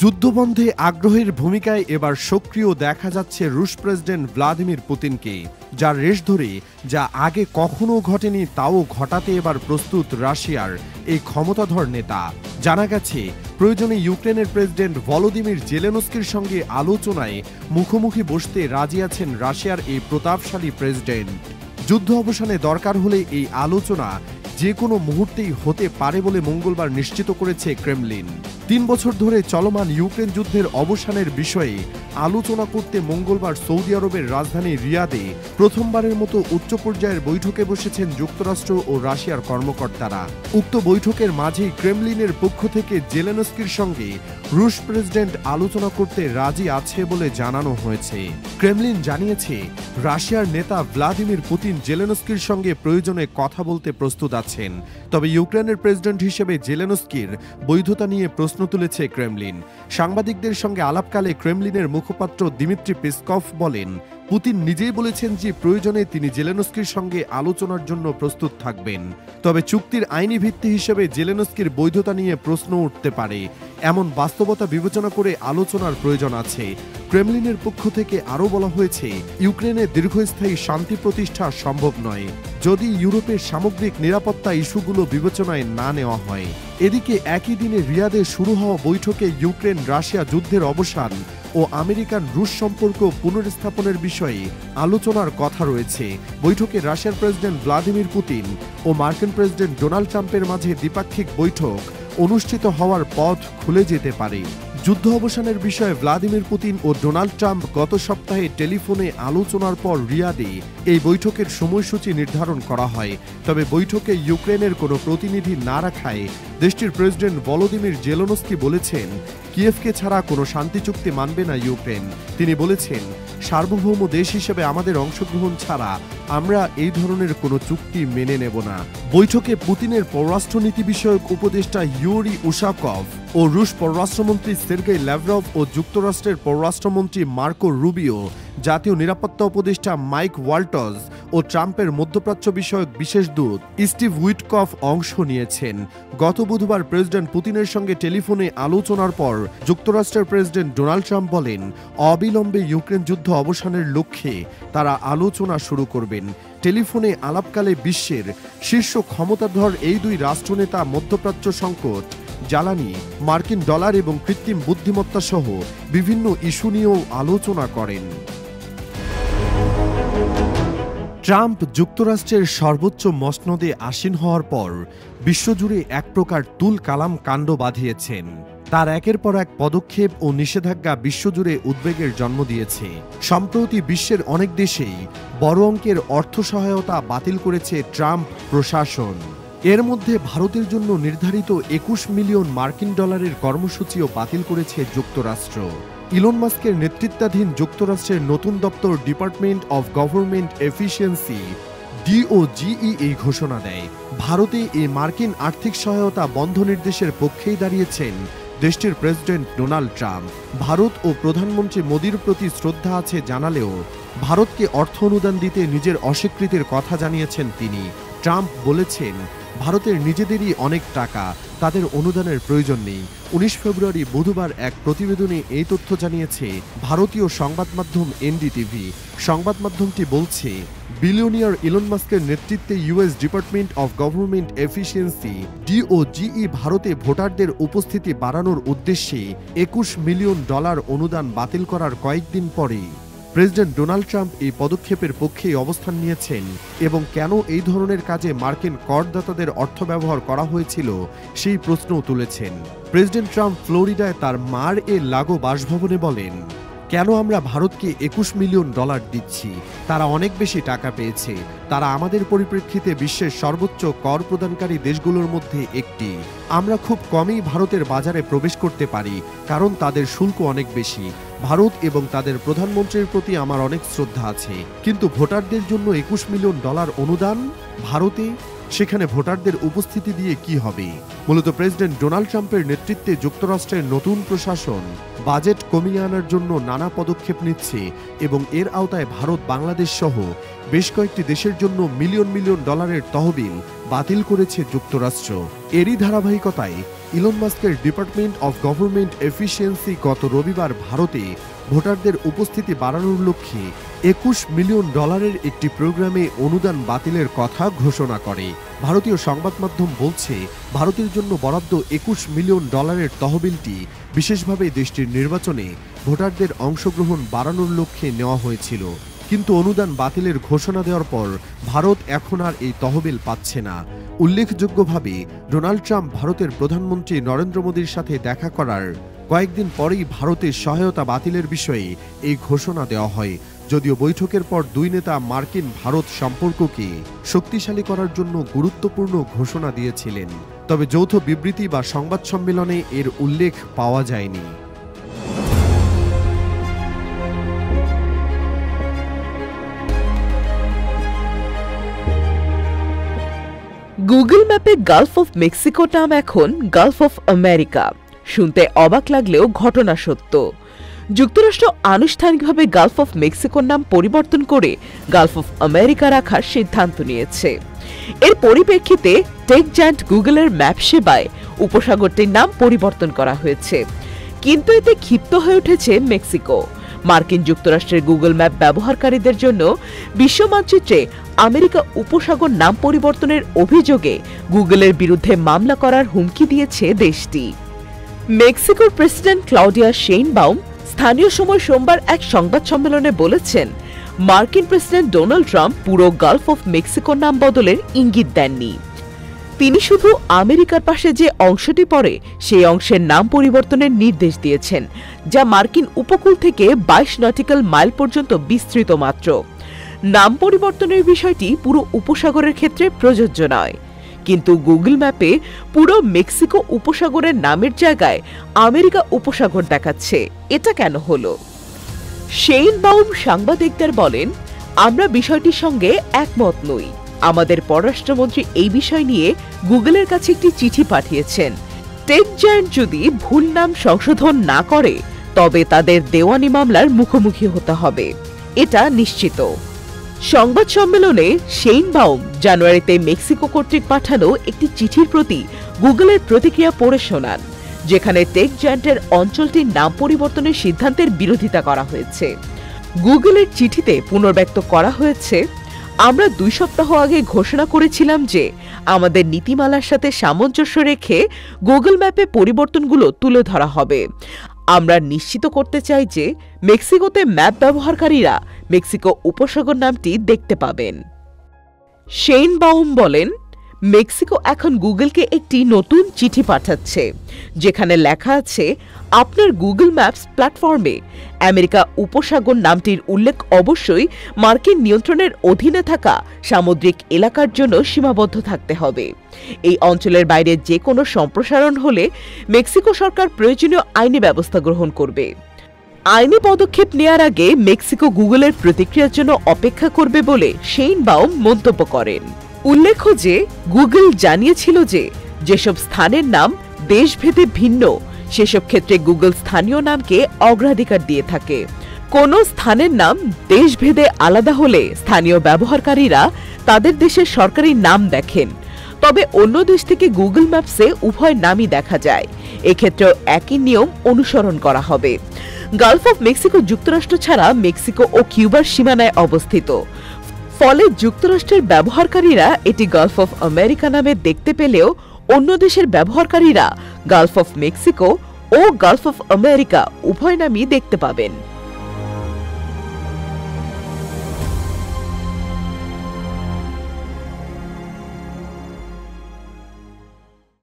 যুদ্ধবন্ধে আগ্রহের ভূমিকায় এবার সক্রিয় দেখা যাচ্ছে রুশ প্রেসিডেন্ট ভ্লাদিমির পুতিনকে, যার রেশ ধরে যা আগে কখনো ঘটেনি তাও ঘটাতে এবার প্রস্তুত রাশিয়ার এই ক্ষমতাধর নেতা। জানা গেছে, প্রয়োজনে ইউক্রেনের প্রেসিডেন্ট ভলোদিমির জেলেনস্কির সঙ্গে আলোচনায় মুখোমুখি বসতে রাজি আছেন রাশিয়ার এই প্রতাপশালী প্রেসিডেন্ট। যুদ্ধ অবসানে দরকার হলে এই আলোচনা যে কোনো মুহূর্তেই হতে পারে বলে মঙ্গলবার নিশ্চিত করেছে ক্রেমলিন। ৩ বছর ধরে চলমান ইউক্রেন যুদ্ধের অবসানের বিষয়ে আলোচনা করতে মঙ্গলবার সৌদি আরবের রাজধানী রিয়াদে প্রথমবারের মতো উচ্চ পর্যায়ের বৈঠকে বসেছেন যুক্তরাষ্ট্র ও রাশিয়ার কর্মকর্তারা। উক্ত বৈঠকের মাঝেই ক্রেমলিনের পক্ষ থেকে জেলেনস্কির সঙ্গে রুশ প্রেসিডেন্ট আলোচনা করতে রাজি আছে বলে জানানো হয়েছে। ক্রেমলিন জানিয়েছে, রাশিয়ার নেতা ভ্লাদিমির পুতিন জেলেনস্কির সঙ্গে প্রয়োজনে কথা বলতে প্রস্তুত আছেন। তবে ইউক্রেনের প্রেসিডেন্ট হিসেবে জেলেনস্কির বৈধতা নিয়ে প্রশ্ন তুলেছে ক্রেমলিন। সাংবাদিকদের সঙ্গে আলাপকালে ক্রেমলিনের মুখপাত্র দিমিত্রি পেসকভ বলেন, পুতিন নিজেই বলেছেন যে প্রয়োজনে তিনি জেলেনস্কির সঙ্গে আলোচনার জন্য প্রস্তুত থাকবেন। তবে চুক্তির আইনি ভিত্তি হিসেবে জেলেনস্কির বৈধতা নিয়ে প্রশ্ন উঠতে পারে, এমন বাস্তবতা বিবেচনা করে আলোচনার প্রয়োজন আছে। ক্রেমলিনের পক্ষ থেকে আরও বলা হয়েছে, ইউক্রেনে দীর্ঘস্থায়ী শান্তি প্রতিষ্ঠা সম্ভব নয় যদি ইউরোপের সামগ্রিক নিরাপত্তা ইস্যুগুলো বিবেচনায় না নেওয়া হয়। এদিকে একই দিনে রিয়াদে শুরু হওয়া বৈঠকে ইউক্রেন রাশিয়া যুদ্ধের অবসান ও আমেরিকান রুশ সম্পর্ক পুনর্স্থাপনের বিষয়ে আলোচনার কথা রয়েছে। বৈঠকে রাশিয়ার প্রেসিডেন্ট ভ্লাদিমির পুতিন ও মার্কিন প্রেসিডেন্ট ডোনাল্ড ট্রাম্পের মাঝে দ্বিপাক্ষিক বৈঠক অনুষ্ঠিত হওয়ার পথ খুলে যেতে পারে। যুদ্ধ অবসানের বিষয়ে ভ্লাদিমির পুতিন ও ডোনাল্ড ট্রাম্প গত সপ্তাহে টেলিফোনে আলোচনার পর রিয়াদে এই বৈঠকের সময়সূচি নির্ধারণ করা হয়। তবে বৈঠকে ইউক্রেনের কোনো প্রতিনিধি না রাখায় দেশটির প্রেসিডেন্ট ভলোদিমির জেলেনস্কি বলেছেন, কিয়েভকে ছাড়া কোনো শান্তি চুক্তি মানবে না ইউক্রেন। তিনি বলেছেন, সার্বভৌম দেশ হিসেবে আমাদের অংশগ্রহণ ছাড়া আমরা এই ধরনের কোনো চুক্তি মেনে নেব না। বৈঠকে পুতিনের পররাষ্ট্রনীতি বিষয়ক উপদেষ্টা ইউরি উশাকভ ও রুশ পররাষ্ট্রমন্ত্রী সের্গেই ল্যাভরভ ও যুক্তরাষ্ট্রের পররাষ্ট্রমন্ত্রী মার্কো রুবিও, জাতীয় নিরাপত্তা উপদেষ্টা মাইক ওয়াল্টজ ও ট্রাম্পের মধ্যপ্রাচ্য বিষয়ক বিশেষ দূত স্টিভ উইটকফ অংশ নিয়েছেন। গত বুধবার প্রেসিডেন্ট পুতিনের সঙ্গে টেলিফোনে আলোচনার পর যুক্তরাষ্ট্রের প্রেসিডেন্ট ডোনাল্ড ট্রাম্প বলেন, অবিলম্বে ইউক্রেন যুদ্ধ অবসানের লক্ষ্যে তারা আলোচনা শুরু করবেন। টেলিফোনে আলাপকালে বিশ্বের শীর্ষ ক্ষমতাধর এই দুই রাষ্ট্রনেতা মধ্যপ্রাচ্য সংকট, জ্বালানি, মার্কিন ডলার এবং কৃত্রিম বুদ্ধিমত্তা সহ বিভিন্ন ইস্যু নিয়েও আলোচনা করেন। ট্রাম্প যুক্তরাষ্ট্রের সর্বোচ্চ মসনদে আসীন হওয়ার পর বিশ্বজুড়ে এক প্রকার তুল কালাম কাণ্ড বাঁধিয়েছেন। তার একের পর এক পদক্ষেপ ও নিষেধাজ্ঞা বিশ্বজুড়ে উদ্বেগের জন্ম দিয়েছে। সম্প্রতি বিশ্বের অনেক দেশেই বড় অঙ্কের অর্থ সহায়তা বাতিল করেছে ট্রাম্প প্রশাসন। এর মধ্যে ভারতের জন্য নির্ধারিত ২১ মিলিয়ন মার্কিন ডলারের কর্মসূচিও বাতিল করেছে যুক্তরাষ্ট্র। ইলন মাস্কের নেতৃত্বাধীন যুক্তরাষ্ট্রের নতুন দপ্তর department of government efficiency DOGE এই ঘোষণা দেয়। ভারতে এই মার্কিন আর্থিক সহায়তা বন্ধ নির্দেশের পক্ষেই দাঁড়িয়েছেন দেশটির প্রেসিডেন্ট ডোনাল্ড ট্রাম্প। ভারত ও প্রধানমন্ত্রী মোদির প্রতি শ্রদ্ধা আছে জানালেও ভারতকে অর্থ অনুদান দিতে নিজের অস্বীকৃতির কথা জানিয়েছেন তিনি। ট্রাম্প বলেছেন, ভারতের নিজেদেরই অনেক টাকা, তাদের অনুদানের প্রয়োজন নেই। ১৯ ফেব্রুয়ারি বুধবার এক প্রতিবেদনে এই তথ্য জানিয়েছে ভারতীয় সংবাদ মাধ্যম NDTV। সংবাদ মাধ্যমটি বলছে, বিলিয়নিয়ার ইলন মাস্কের নেতৃত্বে US department of government efficiency DOGE ভারতে ভোটারদের উপস্থিতি বাড়ানোর উদ্দেশ্যে ২১ মিলিয়ন ডলার অনুদান বাতিল করার কয়েকদিন পরে প্রেসিডেন্ট ডোনাল্ড ট্রাম্প এই পদক্ষেপের পক্ষেই অবস্থান নিয়েছেন এবং কেন এই ধরনের কাজে মার্কিন করদাতাদের অর্থ ব্যবহার করা হয়েছিল সেই প্রশ্নও তুলেছেন। প্রেসিডেন্ট ট্রাম্প ফ্লোরিডায় তার মার লাগো বাসভবনে বলেন, কেন আমরা ভারতকে ২১ মিলিয়ন ডলার দিচ্ছি? তারা অনেক বেশি টাকা পেয়েছে। তারা আমাদের পরিপ্রেক্ষিতে বিশ্বের সর্বোচ্চ কর প্রদানকারী দেশগুলোর মধ্যে একটি। আমরা খুব কমই ভারতের বাজারে প্রবেশ করতে পারি কারণ তাদের শুল্ক অনেক বেশি। ভারত এবং তাদের প্রধানমন্ত্রীর প্রতি আমার অনেক শ্রদ্ধা আছে, কিন্তু ভোটারদের জন্য ২১ মিলিয়ন ডলার অনুদান ভারতে, সেখানে ভোটারদের উপস্থিতি দিয়ে কি হবে? মূলত প্রেসিডেন্ট ডোনাল্ড ট্রাম্পের নেতৃত্বে যুক্তরাষ্ট্রের নতুন প্রশাসন বাজেট কমিয়ে আনার জন্য নানা পদক্ষেপ নিচ্ছে এবং এর আওতায় ভারত, বাংলাদেশ সহ বেশ কয়েকটি দেশের জন্য মিলিয়ন মিলিয়ন ডলারের তহবিল বাতিল করেছে যুক্তরাষ্ট্র। এরই ধারাবাহিকতায় ইলন মাস্কের ডিপার্টমেন্ট অফ গভর্নমেন্ট এফিসিয়েন্সি গত রবিবার ভারতে ভোটারদের উপস্থিতি বাড়ানোর লক্ষ্যে $21 মিলিয়ন একটি প্রোগ্রামে অনুদান বাতিলের কথা ঘোষণা করে। ভারতীয় সংবাদ মাধ্যম বলছে, ভারতের জন্য বরাদ্দ $21 মিলিয়ন তহবিলটি বিশেষভাবে দেশটির নির্বাচনে ভোটারদের অংশগ্রহণ বাড়ানোর লক্ষ্যে নেওয়া হয়েছিল। কিন্তু অনুদান বাতিলের ঘোষণা দেওয়ার পর ভারত এখন আর এই তহবিল পাচ্ছে না। উল্লেখযোগ্যভাবে ডোনাল্ড ট্রাম্প ভারতের প্রধানমন্ত্রী নরেন্দ্র মোদীর সাথে দেখা করার কয়েকদিন পরেই ভারতের সহায়তা বাতিলের বিষয়ে এই ঘোষণা দেওয়া হয়। যদিও বৈঠকের পর দুই নেতা মার্কিন ভারত সম্পর্ককে শক্তিশালী করার জন্য গুরুত্বপূর্ণ ঘোষণা দিয়েছিলেন, তবে যৌথ বিবৃতি বা সংবাদ সম্মেলনে এর উল্লেখ পাওয়া যায়নি। গুগল ম্যাপে গালফ অফ মেক্সিকো নাম এখন গালফ অফ আমেরিকা। শুনতে অবাক লাগলেও ঘটনা সত্য। যুক্তরাষ্ট্র আনুষ্ঠানিকভাবে গালফ অফ মেক্সিকোর নাম পরিবর্তন করে গালফ অফ আমেরিকা রাখার সিদ্ধান্ত নিয়েছে। এর পরিপ্রেক্ষিতে টেক জায়ান্ট গুগলের ম্যাপ সেবায় উপসাগরটির নাম পরিবর্তন করা হয়েছে। কিন্তু এতে ক্ষিপ্ত হয়ে উঠেছে মেক্সিকো। মার্কিন যুক্তরাষ্ট্রের গুগল ম্যাপ ব্যবহারকারীদের জন্য বিশ্ব মানচিত্রে আমেরিকা উপসাগর নাম পরিবর্তনের অভিযোগে গুগলের বিরুদ্ধে মামলা করার হুমকি দিয়েছে দেশটি। মেক্সিকোর প্রেসিডেন্ট ক্লাউডিয়া শেইনবাউম স্থানীয় সময় সোমবার এক সংবাদ সম্মেলনে বলেছেন, মার্কিন প্রেসিডেন্ট ডোনাল্ড ট্রাম্প পুরো গালফ অফ মেক্সিকোর নাম বদলের ইঙ্গিত দেননি। তিনি শুধু আমেরিকার পাশে যে অংশটি পড়ে সেই অংশের নাম পরিবর্তনের নির্দেশ দিয়েছেন, যা মার্কিন উপকূল থেকে 22 নটিক্যাল মাইল পর্যন্ত বিস্তৃত মাত্র। নাম পরিবর্তনের বিষয়টি পুরো উপসাগরের ক্ষেত্রে প্রযোজ্য নয়। কিন্তু গুগল ম্যাপে পুরো মেক্সিকো উপসাগরের নামের জায়গায় আমেরিকা উপসাগর দেখাচ্ছে। এটা কেন হলো? শেইনবাউম সাংবাদিকদের বলেন, আমরা বিষয়টির সঙ্গে একমত নই। আমাদের পররাষ্ট্রমন্ত্রী এই বিষয় নিয়ে গুগলের কাছে একটি চিঠি পাঠিয়েছেন। টেক জায়ান্ট যদি ভুল নাম সংশোধন না করে তবে তাদের দেওয়ানি মামলার মুখোমুখি হতে হবে, এটা নিশ্চিত। সংবাদ সম্মেলনে শেইনবাউম জানুয়ারিতে মেক্সিকো কর্তৃক পাঠানো একটি চিঠির প্রতি গুগলের প্রতিক্রিয়া পড়ে শোনান, যেখানে টেক জায়ান্টের অঞ্চলটির নাম পরিবর্তনের সিদ্ধান্তের বিরোধিতা করা হয়েছে। গুগলের চিঠিতে পুনর্ব্যক্ত করা হয়েছে, আমরা 2 সপ্তাহ আগে ঘোষণা করেছিলাম যে আমাদের নীতিমালার সাথে সামঞ্জস্য রেখে গুগল ম্যাপে পরিবর্তনগুলো তুলে ধরা হবে। আমরা নিশ্চিত করতে চাই যে মেক্সিকোতে ম্যাপ ব্যবহারকারীরা মেক্সিকো উপসাগর নামটি দেখতে পাবেন। শেইনবাউম বলেন, মেক্সিকো এখন গুগলকে একটি নতুন চিঠি পাঠাচ্ছে, যেখানে লেখা আছে, আপনার গুগল ম্যাপস প্ল্যাটফর্মে আমেরিকা উপসাগর নামটির উল্লেখ অবশ্যই মার্কিন নিয়ন্ত্রণের অধীনে থাকা সামুদ্রিক এলাকার জন্য সীমাবদ্ধ থাকতে হবে। এই অঞ্চলের বাইরে যে কোনো সম্প্রসারণ হলে মেক্সিকো সরকার প্রয়োজনীয় আইনি ব্যবস্থা গ্রহণ করবে। আইনি পদক্ষেপ নেয়ার আগে মেক্সিকো গুগলের প্রতিক্রিয়ার জন্য অপেক্ষা করবে বলে শেইনবাউম মন্তব্য করেন। উল্লেখ্য যে গুগল জানিয়েছিল যে যেসব স্থানের নাম দেশভেদে ভিন্ন সেসব ক্ষেত্রে গুগল স্থানীয় নামকে অগ্রাধিকার দিয়ে থাকে। কোনো স্থানের নাম দেশভেদে আলাদা হলে স্থানীয় ব্যবহারকারীরা তাদের দেশের সরকারি নাম দেখেন, তবে অন্য দেশ থেকে গুগল ম্যাপসে উভয় নামই দেখা যায়। এক্ষেত্রেও একই নিয়ম অনুসরণ করা হবে। গালফ অফ মেক্সিকো যুক্তরাষ্ট্র ছাড়া মেক্সিকো ও কিউবার সীমানায় অবস্থিত। ফলে যুক্তরাষ্ট্রের ব্যবহারকারীরা এটি গালফ অফ আমেরিকা নামে দেখতে পেলেও অন্য দেশের ব্যবহারকারীরা গালফ অফ মেক্সিকো ও গালফ অফ আমেরিকা উভয় নামই দেখতে পাবেন।